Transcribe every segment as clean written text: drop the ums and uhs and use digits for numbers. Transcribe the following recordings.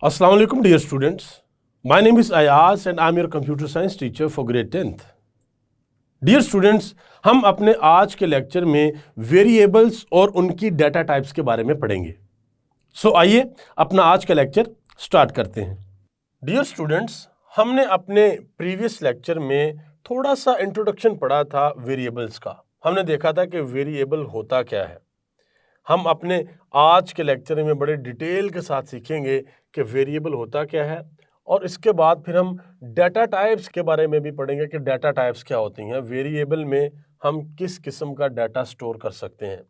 Assalamu alaikum dear students. My name is Ayaz and I am your computer science teacher for grade 10th. Dear students, हम अपने आज के lecture में variables और उनकी data types के बारे में पढ़ेंगे. सो आइए अपना आज का लेक्चर स्टार्ट करते हैं. डियर स्टूडेंट्स, हमने अपने प्रीवियस लेक्चर में थोड़ा सा इंट्रोडक्शन पढ़ा था वेरिएबल्स का. हमने देखा था कि वेरिएबल होता क्या है. हम अपने आज के लेक्चर में बड़े डिटेल के साथ सीखेंगे कि वेरिएबल होता क्या है, और इसके बाद फिर हम डाटा टाइप्स के बारे में भी पढ़ेंगे कि डाटा टाइप्स क्या होती हैं, वेरिएबल में हम किस किस्म का डाटा स्टोर कर सकते हैं.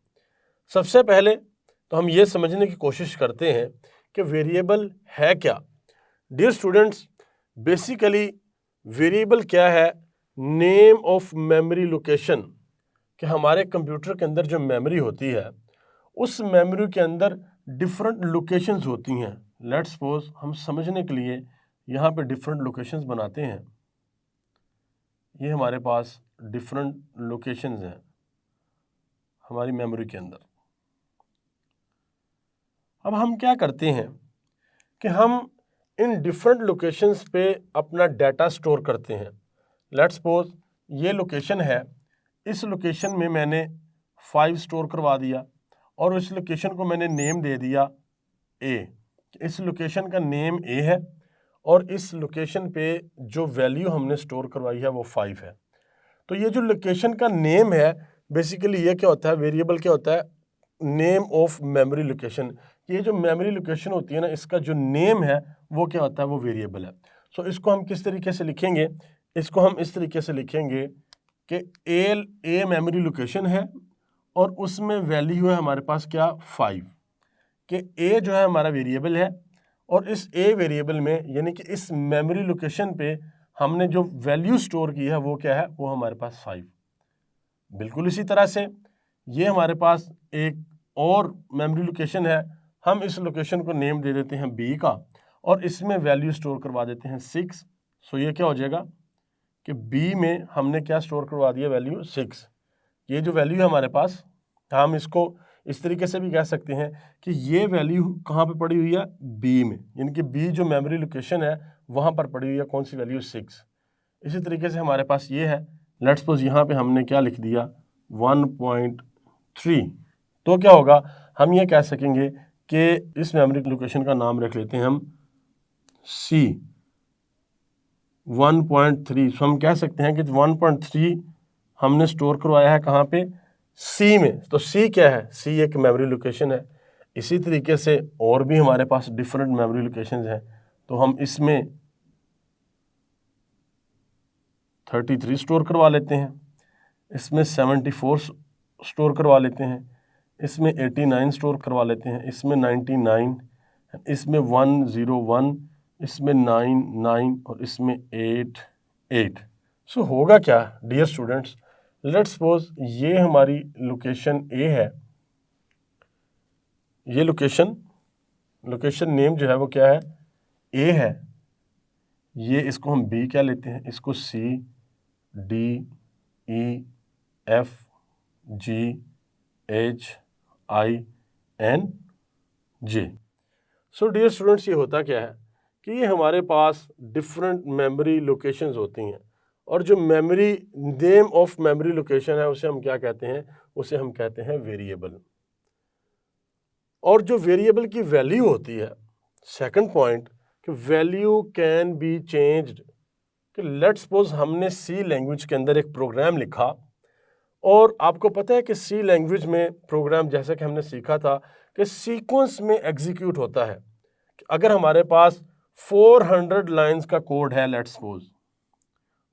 सबसे पहले तो हम ये समझने की कोशिश करते हैं कि वेरिएबल है क्या. डियर स्टूडेंट्स, बेसिकली वेरिएबल क्या है? Name of memory location. कि हमारे कंप्यूटर के अंदर जो मेमोरी होती है, उस मेमोरी के अंदर डिफरेंट लोकेशंस होती हैं. लेट्स सपोज हम समझने के लिए यहाँ पे डिफरेंट लोकेशंस बनाते हैं. ये हमारे पास डिफरेंट लोकेशंस हैं हमारी मेमोरी के अंदर. अब हम क्या करते हैं कि हम इन डिफरेंट लोकेशंस पे अपना डाटा स्टोर करते हैं. लेट्स सपोज ये लोकेशन है, इस लोकेशन में मैंने 5 स्टोर करवा दिया और इस लोकेशन को मैंने नेम दे दिया ए. इस लोकेशन का नेम ए है और इस लोकेशन पे जो वैल्यू हमने स्टोर करवाई है वो 5 है. तो ये जो लोकेशन का नेम है, बेसिकली ये क्या होता है, वेरिएबल क्या होता है, नेम ऑफ मेमोरी लोकेशन. ये जो मेमोरी लोकेशन होती है ना, इसका जो नेम है वो क्या होता है, वो वेरिएबल है. सो इसको हम किस तरीके से लिखेंगे? इसको हम इस तरीके से लिखेंगे कि ए मेमोरी लोकेशन है और उसमें वैल्यू है हमारे पास क्या, 5. कि ए जो है हमारा वेरिएबल है और इस ए वेरिएबल में यानी कि इस मेमोरी लोकेशन पे हमने जो वैल्यू स्टोर की है वो क्या है, वो हमारे पास 5. बिल्कुल इसी तरह से ये हमारे पास एक और मेमोरी लोकेशन है. हम इस लोकेशन को नेम दे देते हैं बी का और इसमें वैल्यू स्टोर करवा देते हैं 6. सो ये क्या हो जाएगा कि बी में हमने क्या स्टोर करवा दिया, वैल्यू 6. ये जो वैल्यू है हमारे पास, हम इसको इस तरीके से भी कह सकते हैं कि ये वैल्यू कहाँ पे पड़ी हुई है, बी में. यानी कि बी जो मेमोरी लोकेशन है वहाँ पर पड़ी हुई है कौन सी वैल्यू, 6. इसी तरीके से हमारे पास ये है. लेट्स सपोज यहाँ पे हमने क्या लिख दिया, 1.3. तो क्या होगा, हम ये कह सकेंगे कि इस मेमोरी लोकेशन का नाम रख लेते हैं हम सी 1.3. सो हम कह सकते हैं कि 1.3 हमने स्टोर करवाया है कहाँ पे, सी में. तो सी क्या है, सी एक मेमोरी लोकेशन है. इसी तरीके से और भी हमारे पास डिफरेंट मेमोरी लोकेशंस हैं. तो हम इसमें 33 स्टोर करवा लेते हैं, इसमें 74 स्टोर करवा लेते हैं, इसमें 89 स्टोर करवा लेते हैं, इसमें 99, इसमें 101, इसमें 99 और इसमें 8. सो होगा क्या डियर स्टूडेंट्स, लेट्स सपोज ये हमारी लोकेशन ए है. ये लोकेशन नेम जो है वो क्या है, ए है. ये इसको हम बी क्या लेते हैं, इसको सी, डी, ई, एफ, जी, एच, आई, एन, जे. सो डियर स्टूडेंट्स, ये होता क्या है कि ये हमारे पास डिफरेंट मेमोरी लोकेशंस होती हैं और जो memory name of memory location है उसे हम क्या कहते हैं, उसे हम कहते हैं वेरिएबल. और जो वेरिएबल की वैल्यू होती है, सेकंड पॉइंट, कि वैल्यू कैन बी चेंज्ड. कि लेट्स सपोज हमने सी लैंग्वेज के अंदर एक प्रोग्राम लिखा और आपको पता है कि सी लैंग्वेज में प्रोग्राम जैसा कि हमने सीखा था कि सीक्वेंस में एग्जीक्यूट होता है. अगर हमारे पास 400 लाइंस का कोड है, लेट्स सपोज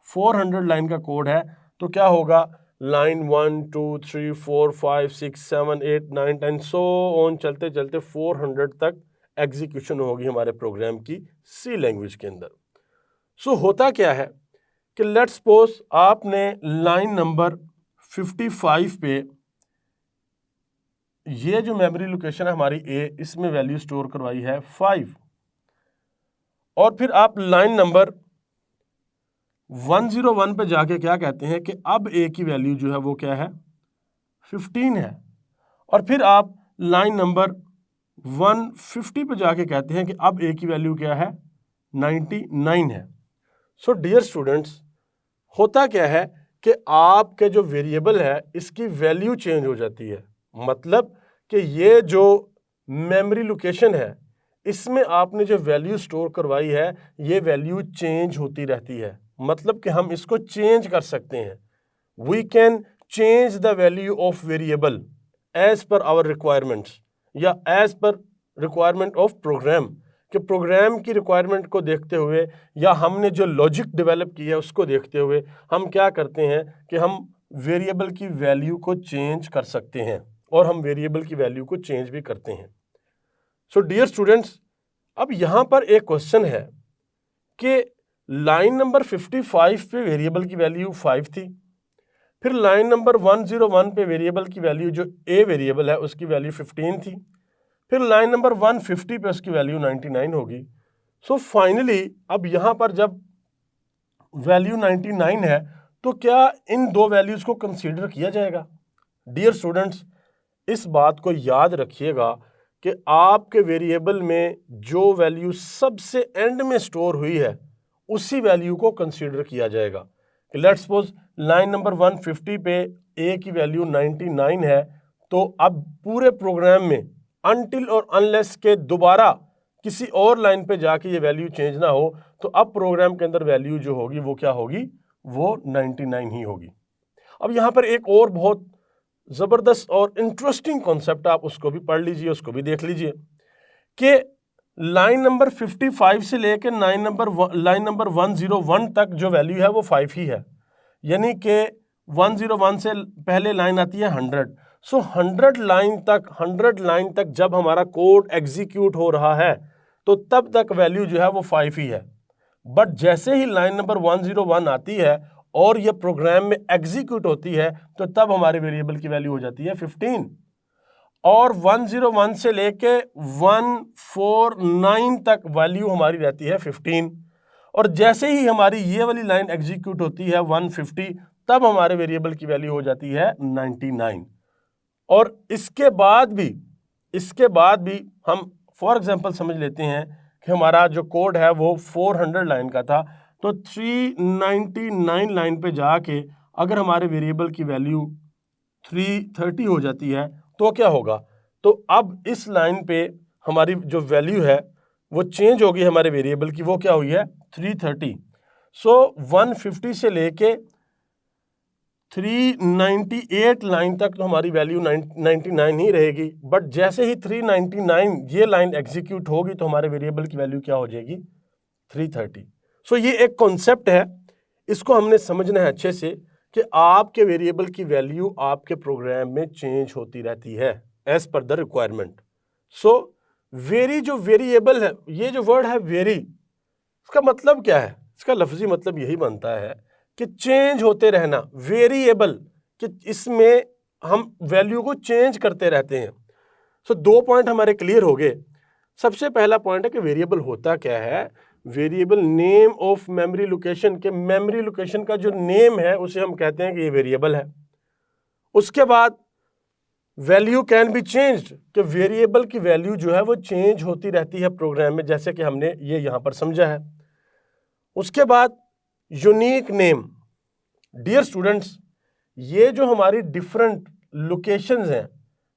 400 लाइन का कोड है, तो क्या होगा, लाइन 1 2 3 4 5 6 7 8 9 10 सो ऑन चलते चलते 400 तक एग्जीक्यूशन होगी हमारे प्रोग्राम की सी लैंग्वेज के अंदर. सो होता क्या है कि लेट्स सपोज आपने लाइन नंबर 55 पे ये जो मेमोरी लोकेशन है हमारी ए, इसमें वैल्यू स्टोर करवाई है 5. और फिर आप लाइन नंबर 101 पे जाके क्या कहते हैं कि अब ए की वैल्यू जो है वो क्या है, 15 है. और फिर आप लाइन नंबर 150 पे जाके कहते हैं कि अब ए की वैल्यू क्या है, 99 है। सो डियर स्टूडेंट्स, होता क्या है कि आपके जो वेरिएबल है इसकी वैल्यू चेंज हो जाती है। मतलब कि ये जो मेमोरी लोकेशन है इसमें आपने जो वैल्यू स्टोर करवाई है ये वैल्यू चेंज होती रहती है। मतलब कि हम इसको चेंज कर सकते हैं। We can change the value of variable as per our requirements या as per requirement of program, कि प्रोग्राम की रिक्वायरमेंट को देखते हुए या हमने जो लॉजिक डेवलप किया है उसको देखते हुए हम क्या करते हैं कि हम वेरिएबल की वैल्यू को चेंज कर सकते हैं और हम वेरिएबल की वैल्यू को चेंज भी करते हैं। सो डियर स्टूडेंट्स, अब यहाँ पर एक क्वेश्चन है कि लाइन नंबर 55 पे वेरिएबल की वैल्यू 5 थी, फिर लाइन नंबर 101 पे वेरिएबल की वैल्यू जो ए वेरिएबल है उसकी वैल्यू 15 थी, फिर लाइन नंबर 150 पे उसकी वैल्यू 99 होगी। सो फाइनली अब यहाँ पर जब वैल्यू 99 है तो क्या इन दो वैल्यूज को कंसीडर किया जाएगा? डियर स्टूडेंट्स, इस बात को याद रखिएगा कि आपके वेरिएबल में जो वैल्यू सबसे एंड में स्टोर हुई है उसी वैल्यू को कंसीडर किया जाएगा। लेट्स सपोज लाइन नंबर 150 पे ए की वैल्यू 99 है, तो अब पूरे प्रोग्राम में अनटिल और अनलेस के दोबारा किसी और लाइन पे जाके ये वैल्यू चेंज ना हो तो अब प्रोग्राम के अंदर वैल्यू जो होगी वो क्या होगी, वो 99 ही होगी। अब यहाँ पर एक और बहुत जबरदस्त और इंटरेस्टिंग कॉन्सेप्ट आप उसको भी पढ़ लीजिए, उसको भी देख लीजिए कि लाइन नंबर 55 से लेकर लाइन नंबर 101 तक जो वैल्यू है वो 5 ही है। यानी कि 101 से पहले लाइन आती है 100। सो 100 लाइन तक जब हमारा कोड एग्जीक्यूट हो रहा है तो तब तक वैल्यू जो है वो 5 ही है। बट जैसे ही लाइन नंबर 101 आती है और ये प्रोग्राम में एग्जीक्यूट होती है तो तब हमारे वेरिएबल की वैल्यू हो जाती है 15। और 101 से लेके 149 तक वैल्यू हमारी रहती है 15। और जैसे ही हमारी ये वाली लाइन एग्जीक्यूट होती है 150 तब हमारे वेरिएबल की वैल्यू हो जाती है 99। और इसके बाद भी हम फॉर एग्जांपल समझ लेते हैं कि हमारा जो कोड है वो 400 लाइन का था, तो 399 लाइन पे जाके अगर हमारे वेरिएबल की वैल्यू 330 हो जाती है तो क्या होगा, तो अब इस लाइन पे हमारी जो वैल्यू है वो चेंज होगी हमारे वेरिएबल की, वो क्या हुई है 330। सो 150 से लेके 398 लाइन तक तो हमारी वैल्यू 99 ही रहेगी। बट जैसे ही 399 ये लाइन एग्जीक्यूट होगी तो हमारे वेरिएबल की वैल्यू क्या हो जाएगी 330। सो ये एक कॉन्सेप्ट है, इसको हमने समझना है अच्छे से कि आपके वेरिएबल की वैल्यू आपके प्रोग्राम में चेंज होती रहती है एज पर द रिक्वायरमेंट। सो वेरी जो वेरिएबल है, ये जो वर्ड है वेरी, इसका मतलब क्या है? इसका लफ्जी मतलब यही बनता है कि चेंज होते रहना, वेरिएबल, कि इसमें हम वैल्यू को चेंज करते रहते हैं। सो दो पॉइंट हमारे क्लियर हो गए। सबसे पहला पॉइंट है कि वेरिएबल होता क्या है। Variable name of memory location, के मेमोरी लोकेशन का जो नेम है उसे हम कहते हैं कि ये वेरिएबल है। उसके बाद वैल्यू कैन बी चेंज्ड, कि वेरिएबल की वैल्यू जो है वो चेंज होती रहती है प्रोग्राम में, जैसे कि हमने ये यहां पर समझा है। उसके बाद यूनिक नेम। डियर स्टूडेंट्स, ये जो हमारी डिफरेंट लोकेशंस हैं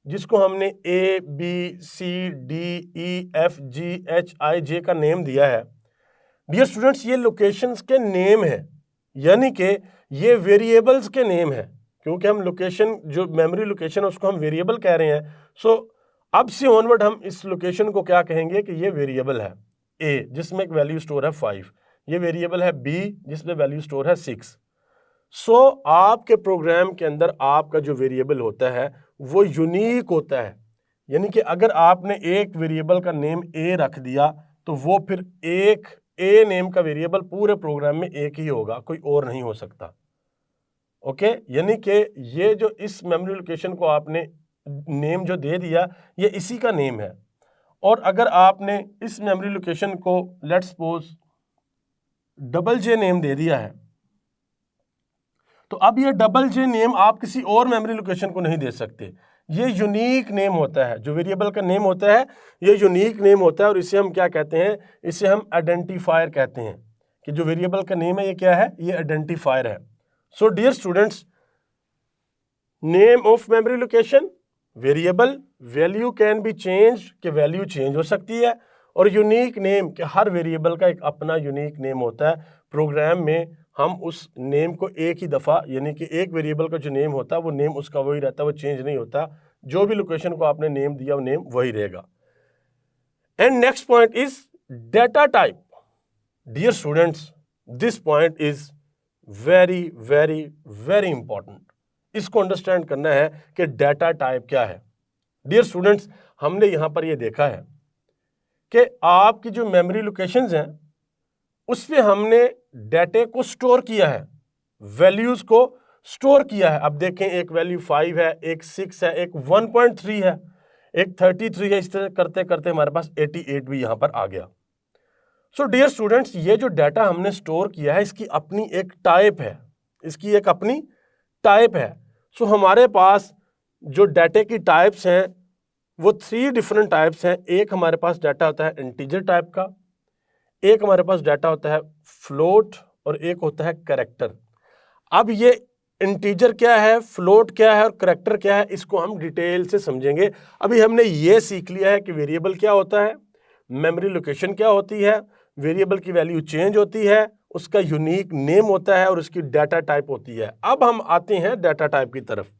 जिसको हमने A, B, C, D, E, F, G, H, I, J का नेम दिया है, डियर स्टूडेंट्स ये लोकेशंस के नेम है, यानी कि ये वेरिएबल्स के नेम है। क्योंकि हम लोकेशन, जो मेमोरी लोकेशन है उसको हम वेरिएबल कह रहे हैं। सो अब से ऑनवर्ड हम इस लोकेशन को क्या कहेंगे कि ये वेरिएबल है A जिसमें एक वैल्यू स्टोर है 5, ये वेरिएबल है B जिसमें वैल्यू स्टोर है 6। सो आपके प्रोग्राम के अंदर आपका जो वेरिएबल होता है वो यूनिक होता है, यानी कि अगर आपने एक वेरिएबल का नेम A रख दिया तो वो फिर एक A नेम का वेरिएबल पूरे प्रोग्राम में एक ही होगा, कोई और नहीं हो सकता। ओके, यानी कि ये जो इस मेमोरी लोकेशन को आपने नेम जो दे दिया ये इसी का नेम है। और अगर आपने इस मेमोरी लोकेशन को लेट्स सपोज J नेम दे दिया है तो अब ये J नेम आप किसी और मेमोरी लोकेशन को नहीं दे सकते। ये यूनिक नेम होता है, जो वेरिएबल का नेम होता है ये यूनिक नेम होता है और इसे हम क्या कहते हैं, इसे हम आइडेंटिफायर कहते हैं कि जो वेरिएबल का नेम है ये क्या है, ये आइडेंटिफायर है। So dear students, name of memory location, variable, value can be change, कि वैल्यू चेंज हो सकती है, और यूनिक नेम, कि हर वेरिएबल का एक अपना यूनिक नेम होता है। प्रोग्राम में हम उस नेम को एक ही दफ़ा, यानी कि एक वेरिएबल का जो नेम होता है वो नेम उसका वही रहता है, वो चेंज नहीं होता। जो भी लोकेशन को आपने नेम दिया वो नेम वही रहेगा। And next point is data type. Dear students, this point is very very very important. इसको अंडरस्टैंड करना है कि डेटा टाइप क्या है। डियर स्टूडेंट्स, हमने यहां पर यह देखा है कि आपकी जो मेमोरी लोकेशंस हैं उस पे हमने डेटे को स्टोर किया है, वैल्यूज को स्टोर किया है। अब देखें, एक वैल्यू 5 है, एक 6 है, एक 1.3 है, एक 33 है। इस तरह करते करते हमारे पास 88 भी यहां पर आ गया। सो डियर स्टूडेंट्स, ये जो डाटा हमने स्टोर किया है इसकी अपनी एक टाइप है, इसकी एक अपनी टाइप है। सो हमारे पास जो डाटे की टाइप्स हैं वो 3 डिफरेंट टाइप्स हैं। एक हमारे पास डाटा होता है इंटीजर टाइप का, एक हमारे पास डाटा होता है फ्लोट, और एक होता है कैरेक्टर। अब ये इंटीजर क्या है, फ्लोट क्या है और कैरेक्टर क्या है, इसको हम डिटेल से समझेंगे। अभी हमने ये सीख लिया है कि वेरिएबल क्या होता है, मेमोरी लोकेशन क्या होती है, वेरिएबल की वैल्यू चेंज होती है, उसका यूनिक नेम होता है और उसकी डाटा टाइप होती है। अब हम आते हैं डाटा टाइप की तरफ।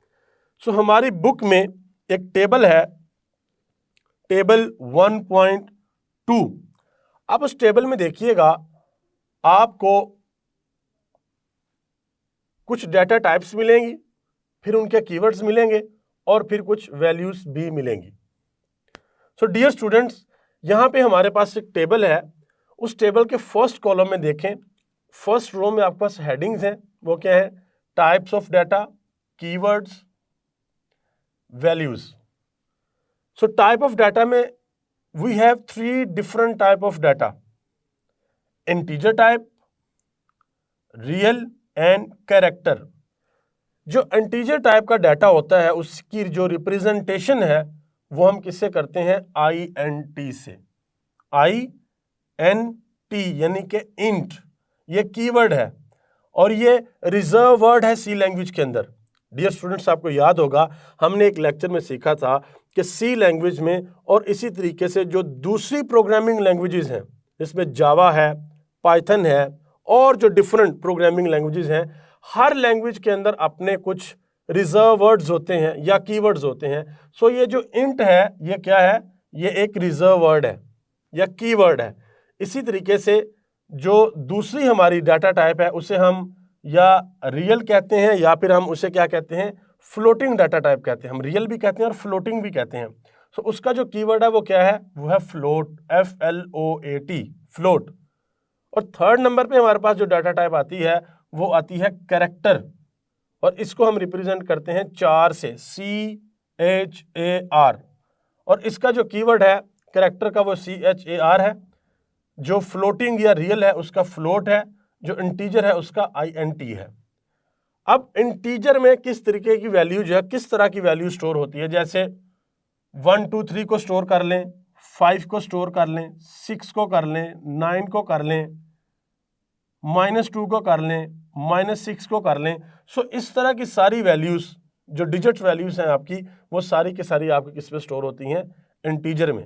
सो हमारी बुक में एक टेबल है, टेबल 1.2। आप उस टेबल में देखिएगा, आपको कुछ डाटा टाइप्स मिलेंगी, फिर उनके कीवर्ड्स मिलेंगे और फिर कुछ वैल्यूज भी मिलेंगी। सो डियर स्टूडेंट्स, यहां पे हमारे पास एक टेबल है। उस टेबल के फर्स्ट कॉलम में देखें, फर्स्ट रो में आपके पास हेडिंग्स हैं। वो क्या है, types of data, keywords, values. So type of data में we have 3 different type of data, integer type, real and character. जो इंटीजर टाइप का डाटा होता है उसकी जो रिप्रेजेंटेशन है वो हम किससे करते हैं, INT से। INT यानी कि इंट, ये कीवर्ड है और ये रिजर्व वर्ड है सी लैंग्वेज के अंदर। डियर स्टूडेंट्स, आपको याद होगा हमने एक लेक्चर में सीखा था कि सी लैंग्वेज में और इसी तरीके से जो दूसरी प्रोग्रामिंग लैंग्वेजेस हैं, इसमें जावा है, पाइथन है और जो डिफरेंट प्रोग्रामिंग लैंग्वेजेस हैं, हर लैंग्वेज के अंदर अपने कुछ रिजर्व वर्ड्स होते हैं या कीवर्ड्स होते हैं। सो ये जो इंट है ये क्या है, ये एक रिजर्व वर्ड है या कीवर्ड है। इसी तरीके से जो दूसरी हमारी डाटा टाइप है उसे हम या रियल कहते हैं या फिर हम उसे क्या कहते हैं, फ्लोटिंग डाटा टाइप कहते हैं। हम रियल भी कहते हैं और फ्लोटिंग भी कहते हैं। सो उसका जो कीवर्ड है वो क्या है, वो है फ्लोट, FLOAT, फ्लोट। और थर्ड नंबर पे हमारे पास जो डाटा टाइप आती है वो आती है कैरेक्टर, और इसको हम रिप्रेजेंट करते हैं 4 से, CHAR। और इसका जो कीवर्ड है कैरेक्टर का वो CHAR है, जो फ्लोटिंग या रियल है उसका फ्लोट है, जो इंटीजर है उसका INT है। अब इंटीजर में किस तरीके की वैल्यू जो है, किस तरह की वैल्यू स्टोर होती है, जैसे 1 2 3 को स्टोर कर लें, 5 को स्टोर कर लें, 6 को कर लें, 9 को कर लें, -2 को कर लें, -6 को कर लें। सो इस तरह की सारी वैल्यूज जो डिजिट वैल्यूज हैं आपकी, वो सारी की सारी आपकी किस पे स्टोर होती हैं, इंटीजर में।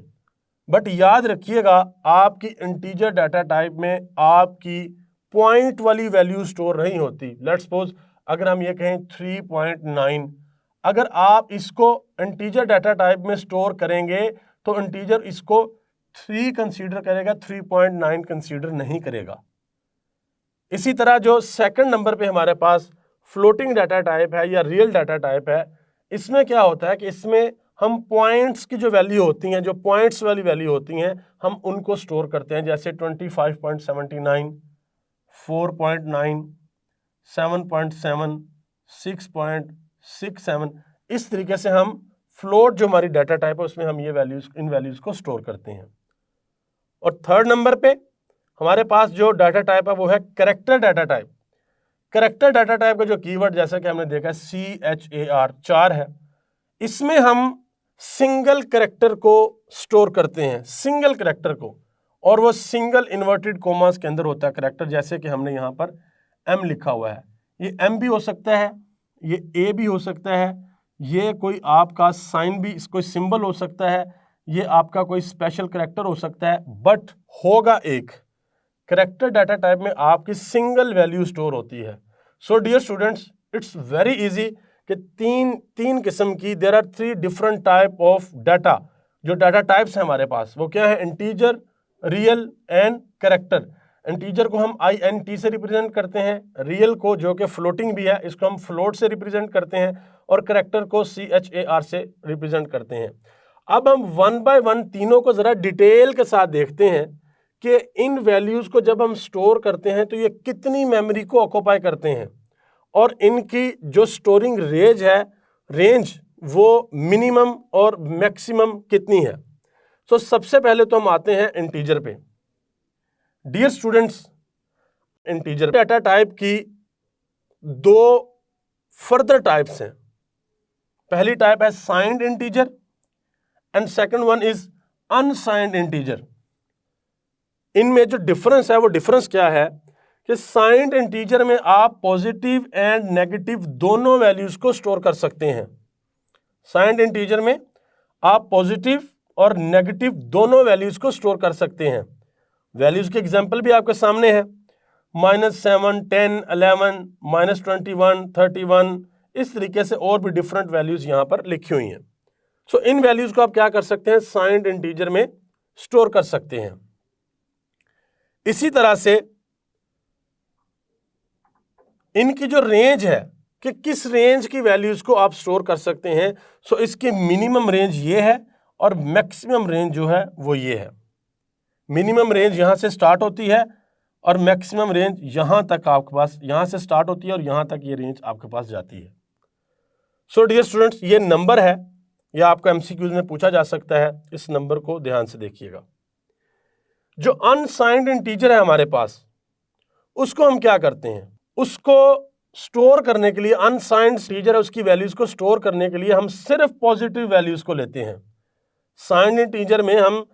बट याद रखिएगा, आपकी इंटीजर डाटा टाइप में आपकी पॉइंट वाली वैल्यू स्टोर नहीं होती। लेट्स सपोज अगर हम ये कहें 3.9, अगर आप इसको इंटीजर डाटा टाइप में स्टोर करेंगे तो इंटीजर इसको 3 कंसीडर करेगा, 3.9 कंसीडर नहीं करेगा। इसी तरह जो सेकंड नंबर पे हमारे पास फ्लोटिंग डाटा टाइप है या रियल डाटा टाइप है, इसमें क्या होता है कि इसमें हम पॉइंट्स की जो वैल्यू होती हैं, जो पॉइंट्स वाली वैल्यू होती हैं, हम उनको स्टोर करते हैं। जैसे 25.79, 4.9, 7.7, 6.67, इस तरीके से हम फ्लोट जो हमारी डाटा टाइप है उसमें हम ये वैल्यूज, इन वैल्यूज को स्टोर करते हैं। और थर्ड नंबर पे हमारे पास जो डाटा टाइप है वो है character data type. Character data type का जो कीवर्ड, जैसा कि हमने देखा, CHAR 4 है। इसमें हम सिंगल कैरेक्टर को स्टोर करते हैं, सिंगल कैरेक्टर को, और वो सिंगल इन्वर्टेड कोमास के अंदर होता है कैरेक्टर। जैसे कि हमने यहाँ पर m लिखा हुआ है, ये m भी हो सकता है, ये a भी हो सकता है, ये कोई आपका साइन भी, कोई सिंबल हो सकता है, ये आपका कोई स्पेशल कैरेक्टर हो सकता है, बट होगा एक कैरेक्टर डाटा टाइप में आपकी सिंगल वैल्यू स्टोर होती है। So dear students, it's very easy कि तीन किस्म की, there are 3 different type of data, जो डाटा टाइप्स हैं हमारे पास, वो क्या है? Integer, real and character. Integer को हम INT से रिप्रेजेंट करते हैं, रियल को, जो कि फ्लोटिंग भी है, इसको हम फ्लोट से रिप्रेजेंट करते हैं, और कैरेक्टर को CHAR से रिप्रेजेंट करते हैं। अब हम 1 बाय 1 तीनों को जरा डिटेल के साथ देखते हैं कि इन वैल्यूज को जब हम स्टोर करते हैं तो ये कितनी मेमोरी को ऑक्यूपाई करते हैं, और इनकी जो स्टोरिंग रेंज वो मिनिमम और मैक्सिमम कितनी है। सो सबसे पहले तो हम आते हैं इंटीजर पे। Dear students, integer data type की 2 फर्दर टाइप्स हैं। पहली टाइप है signed integer and second one is unsigned integer. इनमें जो डिफरेंस है वो डिफरेंस क्या है कि साइंड इंटीजर में आप पॉजिटिव एंड नेगेटिव दोनों वैल्यूज को स्टोर कर सकते हैं। साइंड इंटीजर में आप पॉजिटिव और नेगेटिव दोनों वैल्यूज को स्टोर कर सकते हैं। वैल्यूज के एग्जांपल भी आपके सामने है, -7, 10, 11, -21, 31, इस तरीके से और भी डिफरेंट वैल्यूज यहां पर लिखी हुई हैं। सो इन वैल्यूज को आप क्या कर सकते हैं? साइंड इंटीजर में स्टोर कर सकते हैं। इसी तरह से इनकी जो रेंज है कि किस रेंज की वैल्यूज को आप स्टोर कर सकते हैं, सो इसकी मिनिमम रेंज ये है और मैक्सिमम रेंज जो है वो ये है। मिनिमम रेंज यहां से स्टार्ट होती है और मैक्सिमम रेंज यहां तक आपके पास, यहां से स्टार्ट होती है और यहां तक ये रेंज आपके पास जाती है। सो डियर स्टूडेंट्स, ये नंबर है, यह आपको MCQs में पूछा जा सकता है, इस नंबर को ध्यान से देखिएगा। जो अनसाइंड इंटीजर है हमारे पास, उसको हम क्या करते हैं? उसको स्टोर करने के लिए, अनसाइंड इंटीजर है उसकी वैल्यूज को स्टोर करने के लिए हम सिर्फ पॉजिटिव वैल्यूज को लेते हैं। साइंड इंटीजर में हम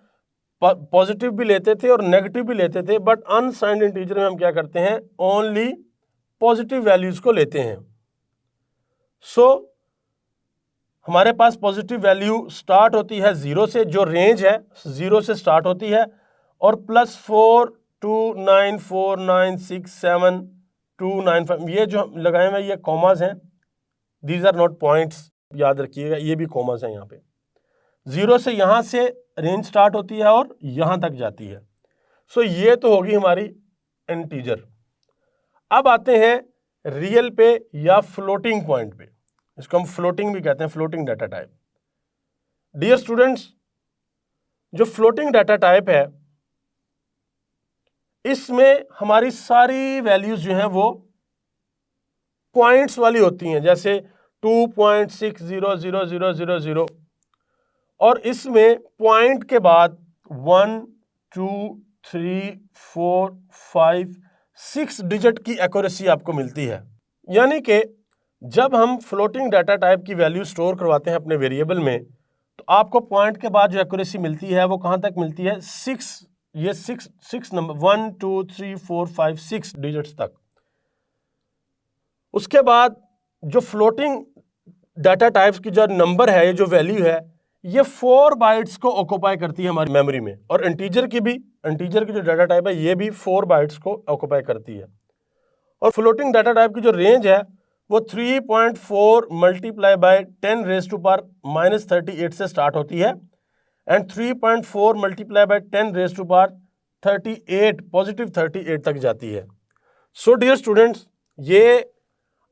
पॉजिटिव भी लेते थे और नेगेटिव भी लेते थे, बट अनसाइंड इंटीजर में हम क्या करते हैं? ओनली पॉजिटिव वैल्यूज को लेते हैं। सो हमारे पास पॉजिटिव वैल्यू स्टार्ट होती है 0 से, जो रेंज है 0 से स्टार्ट होती है, और +4 2 9 4 9 6 7 2 9 5, ये जो लगाए हुए ये कॉमास हैं, दीज आर नॉट पॉइंट्स, याद रखिएगा, ये भी कॉमास हैं यहाँ पे। 0 से यहाँ से रेंज स्टार्ट होती है और यहाँ तक जाती है। सो ये तो होगी हमारी इंटीजर। अब आते हैं रियल पे या फ्लोटिंग पॉइंट पे, इसको हम फ्लोटिंग भी कहते हैं, floating data type. Dear students, जो फ्लोटिंग डाटा टाइप है, इसमें हमारी सारी वैल्यूज जो हैं वो पॉइंट्स वाली होती हैं, जैसे 2.6000000, और इसमें पॉइंट के बाद 1 2 3 4 5 6 डिजिट की एक्यूरेसी आपको मिलती है। यानी कि जब हम फ्लोटिंग डाटा टाइप की वैल्यू स्टोर करवाते हैं अपने वेरिएबल में, तो आपको पॉइंट के बाद जो एक्यूरेसी मिलती है वो कहां तक मिलती है? 6, ये 6 नंबर, 1 2 3 4 5 6 डिजिट्स तक। उसके बाद जो फ्लोटिंग डाटा टाइप्स की जो नंबर है, ये जो वैल्यू है, ये 4 बाइट्स को ऑक्यूपाई करती है हमारी मेमोरी में, और इंटीजर की जो डाटा टाइप है ये भी 4 बाइट्स को ऑक्यूपाई करती है। और फ्लोटिंग डाटा टाइप की जो रेंज है वो 3.4 मल्टीप्लाई बाय 10⁻⁻38 से स्टार्ट होती है, एंड 3.4 मल्टीप्लाई बाय 10⁻38 पॉजिटिव 38 तक जाती है। सो डियर स्टूडेंट्स, ये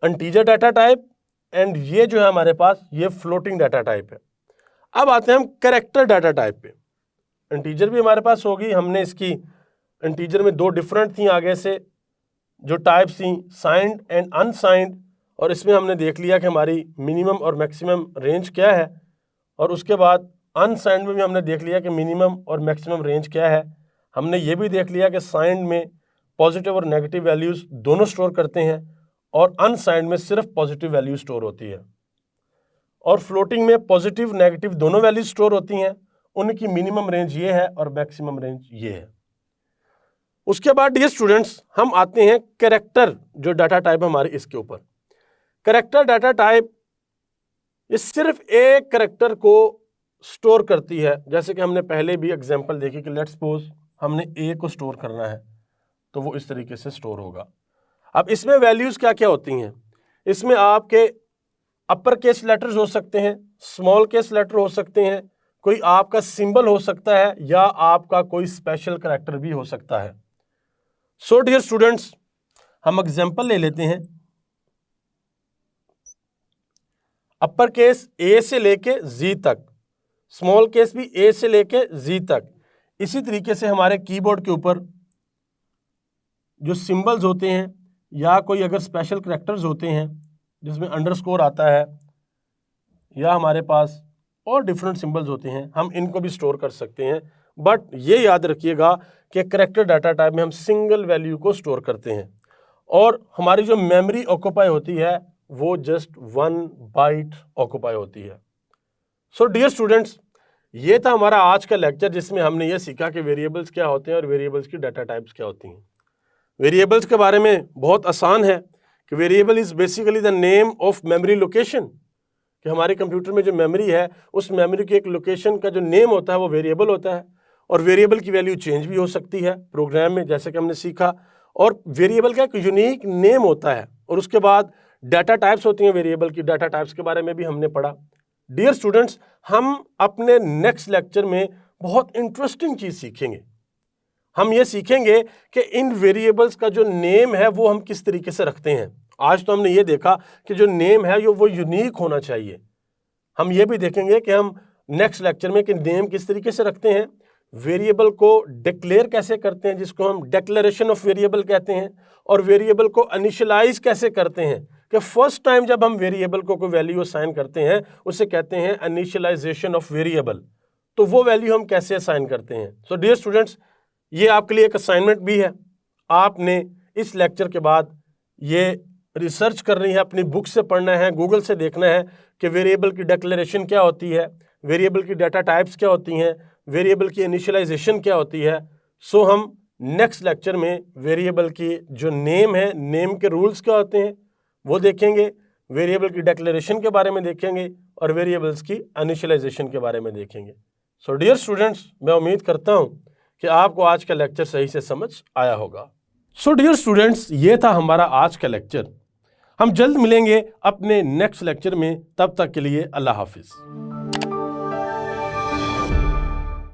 इंटीजर डाटा टाइप एंड ये जो है हमारे पास ये फ्लोटिंग डाटा टाइप है। अब आते हैं हम कैरेक्टर डाटा टाइप पे। इंटीजर भी हमारे पास होगी, हमने इसकी इंटीजर में 2 डिफरेंट थी आगे से जो टाइप्स थी, साइंड एंड अनसाइंड, और इसमें हमने देख लिया कि हमारी मिनिमम और मैक्सिमम रेंज क्या है, और उसके बाद अनसाइंड में भी हमने देख लिया कि मिनिमम और मैक्सिमम रेंज क्या है। हमने ये भी देख लिया कि साइंड में पॉजिटिव और नेगेटिव वैल्यूज दोनों स्टोर करते हैं, और अनसाइंड में सिर्फ पॉजिटिव वैल्यू स्टोर होती है। और फ्लोटिंग में पॉजिटिव नेगेटिव दोनों वैल्यूज स्टोर होती हैं। उनकी मिनिमम रेंज ये है और मैक्सिमम रेंज ये है। उसके बाद डियर स्टूडेंट्स हम आते हैं कैरेक्टर, जो डाटा टाइप हमारे इसके ऊपर। कैरेक्टर डाटा टाइप ये सिर्फ एक कैरेक्टर को स्टोर करती है। जैसे कि हमने पहले भी एग्जांपल देखी कि लेट्स सपोज हमने ए को स्टोर करना है तो वो इस तरीके से स्टोर होगा। अब इसमें वैल्यूज क्या क्या होती हैं, इसमें आपके अपर केस लेटर्स हो सकते हैं, स्मॉल केस लेटर हो सकते हैं, कोई आपका सिंबल हो सकता है या आपका कोई स्पेशल कैरेक्टर भी हो सकता है। सो डियर स्टूडेंट्स हम एग्जांपल ले लेते हैं। अपर केस ए से लेके जी तक, स्मॉल केस भी ए से लेके जी तक। इसी तरीके से हमारे कीबोर्ड के ऊपर जो सिंबल्स होते हैं या कोई अगर स्पेशल कैरेक्टर्स होते हैं जिसमें अंडरस्कोर आता है या हमारे पास और डिफरेंट सिंबल्स होते हैं, हम इनको भी स्टोर कर सकते हैं। बट ये याद रखिएगा कि कैरेक्टर डाटा टाइप में हम सिंगल वैल्यू को स्टोर करते हैं और हमारी जो मेमोरी ऑक्यूपाई होती है वो जस्ट 1 बाइट ऑक्यूपाई होती है। सो डियर स्टूडेंट्स ये था हमारा आज का लेक्चर जिसमें हमने ये सीखा कि वेरिएबल्स क्या होते हैं और वेरिएबल्स की डाटा टाइप्स क्या होती हैं। वेरिएबल्स के बारे में बहुत आसान है कि variable is basically the name of memory location, कि हमारे कंप्यूटर में जो मेमोरी है उस मेमोरी की एक लोकेशन का जो नेम होता है वो वेरिएबल होता है। और वेरिएबल की वैल्यू चेंज भी हो सकती है प्रोग्राम में, जैसे कि हमने सीखा। और वेरिएबल का एक यूनिक नेम होता है। और उसके बाद डाटा टाइप्स होती हैं वेरिएबल की, डाटा टाइप्स के बारे में भी हमने पढ़ा। डियर स्टूडेंट्स हम अपने नेक्स्ट लेक्चर में बहुत इंटरेस्टिंग चीज़ सीखेंगे। हम ये सीखेंगे कि इन वेरिएबल्स का जो नेम है वो हम किस तरीके से रखते हैं। आज तो हमने ये देखा कि जो नेम है वो यूनिक होना चाहिए। हम ये भी देखेंगे कि हम नेक्स्ट लेक्चर में कि नेम किस तरीके से रखते हैं, वेरिएबल को डिक्लेयर कैसे करते हैं जिसको हम डिक्लेरेशन ऑफ वेरिएबल कहते हैं, और वेरिएबल को इनिशियलाइज कैसे करते हैं कि फर्स्ट टाइम जब हम वेरिएबल को कोई वैल्यू असाइन करते हैं उसे कहते हैं इनिशियलाइजेशन ऑफ वेरिएबल। तो वो वैल्यू हम कैसे असाइन करते हैं। सो डियर स्टूडेंट्स ये आपके लिए एक असाइनमेंट भी है। आपने इस लेक्चर के बाद ये रिसर्च करनी है, अपनी बुक से पढ़ना है, गूगल से देखना है कि वेरिएबल की डिक्लेरेशन क्या होती है, वेरिएबल की डाटा टाइप्स क्या होती हैं, वेरिएबल की इनिशियलाइजेशन क्या होती है। सो हम नेक्स्ट लेक्चर में वेरिएबल की जो नेम है, नेम के रूल्स क्या होते हैं वो देखेंगे, वेरिएबल की डिक्लेरेशन के बारे में देखेंगे और वेरिएबल्स की इनिशियलाइजेशन के बारे में देखेंगे। सो डियर स्टूडेंट्स मैं उम्मीद करता हूँ कि आपको आज का लेक्चर सही से समझ आया होगा। सो डियर स्टूडेंट्स ये था हमारा आज का लेक्चर। हम जल्द मिलेंगे अपने नेक्स्ट लेक्चर में, तब तक के लिए अल्लाह हाफिज।